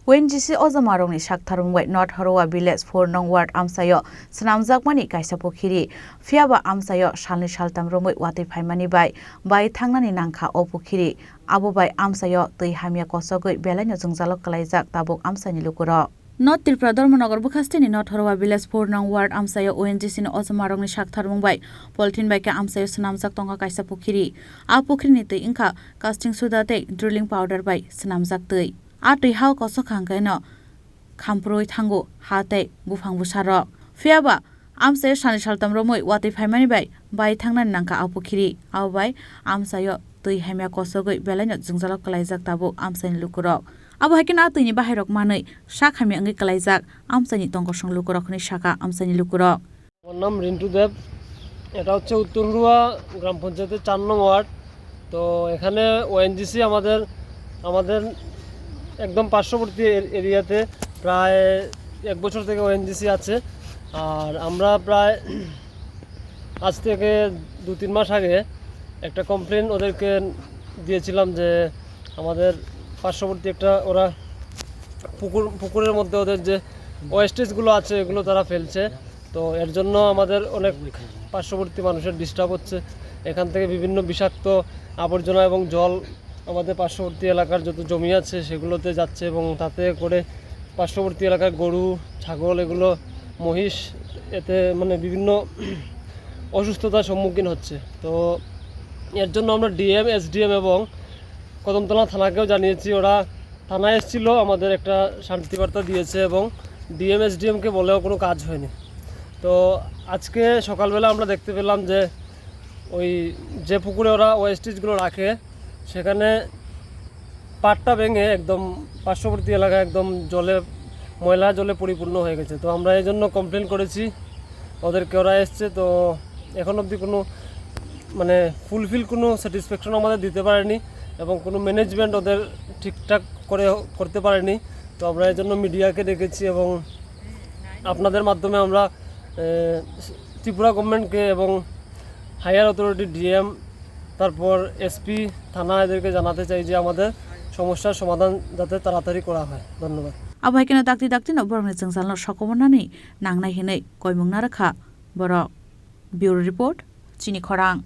ONGC Ozamarongni Shaktharungwai North Horowa Village 4 Nong Ward Amsayo Snamjakmani Kaisa Pukhiri Fiaba Amsayo Shalni Shaltam Romoi Wati Phaimani bai Thangnani Nangkha O Pukhiri Abo bai Amsayo Tui Hamia Kosogoi Belanyo Jungjalok Kalaijak Tabuk Amsani Lukuro North Tripura Dharmanagar Bukhastini North Horowa Village 4 Nong Ward Amsayo ONGC ni Ozamarongni Shaktharungwai Polthin bai ka Amsayo Snamjak Tonga Kaisa Pukhiri A Pukhrini tui ingkha casting soda tei drilling powder bai Snamjak tui Atui hau koso khangkaino khamproi thango hate bufang busaro fiaba amsayo sani saltam romoi wati phaimani bai thangnan nangka apukhiri awbai amsayo tui hamya kosogoi belaino jungjalok kalaijak tabu amsani lukurok abo hakina tuini bahairok manui sak hami angi kalaijak amsani tongkosong lukurokni saka amsani lukurok আমার নাম রিন্টু দেব এটা হচ্ছে উত্তর হুড়ুয়া গ্রাম পঞ্চায়েতের 4 নং word তো এখানে ONGC আমাদের একদম পার্শ্ববর্তী এরিয়াতে প্রায় 1 বছর থেকে ওএনজিসি আছে আর আমরা প্রায় আজ থেকে 2-3 মাস আগে একটা কমপ্লেন ওদেরকে দিয়েছিলাম যে আমাদের পার্শ্ববর্তী একটা ওরা পুকুরের মধ্যে ওদের যে ওয়েস্টেজগুলো আছে এগুলো তারা ফেলছে তো এর জন্য আমাদের অনেক পার্শ্ববর্তী মানুষের ডিস্টার্ব হচ্ছে এখান থেকে বিভিন্ন বিষাক্ত আবর্জনা এবং জল আমাদের পার্শ্ববর্তী এলাকার যত জমি আছে সেগুলোতে যাচ্ছে এবং তাতে করে পার্শ্ববর্তী এলাকার গরু ছাগল এগুলো মহিষ এতে মানে বিভিন্ন অসুস্থতার সম্মুখীন হচ্ছে তো এর জন্য আমরা ডিএম এসডিএম এবং কদমতলা থানাকেও জানিয়েছি ওরা থানায় এসেছিল আমাদের একটা শান্তিবার্তা দিয়েছে এবং ডিএম এসডিএমকে বলেও কোনো কাজ হয়নি তো আজকে সকালবেলা আমরা দেখতে পেলাম যে ওই যে পুকুরে ওরা ওয়েস্টেজগুলো রাখে সেখানে পাটটা ভেঙে একদম পার্শ্ববর্তী এলাকা একদম ময়লা জলে পরিপূর্ণ হয়ে গেছে তো আমরা এই জন্য কমপ্লেন করেছি ওদেরকে ওরা এসছে তো এখন অবধি কোনো মানে ফুলফিল কোনো স্যাটিসফ্যাকশন আমাদের দিতে পারেনি এবং কোনো ম্যানেজমেন্ট ওদের ঠিকঠাক করতে পারেনি তো আমরা এই জন্য মিডিয়াকে ডেকেছি এবং আপনাদের মাধ্যমে আমরা ত্রিপুরা গভর্নমেন্টকে এবং হায়ার অথরিটি ডিএম তারপর এসপি থানা এদেরকে জানাতে চাই যে আমাদের সমস্যার সমাধান যাতে তাড়াতাড়ি করা হয় ধন্যবাদ আবহাইকেনা দাক্তি no borongni jungjalno sokomonani nangnai hinai koimungna rakha borok bureau report chini khorang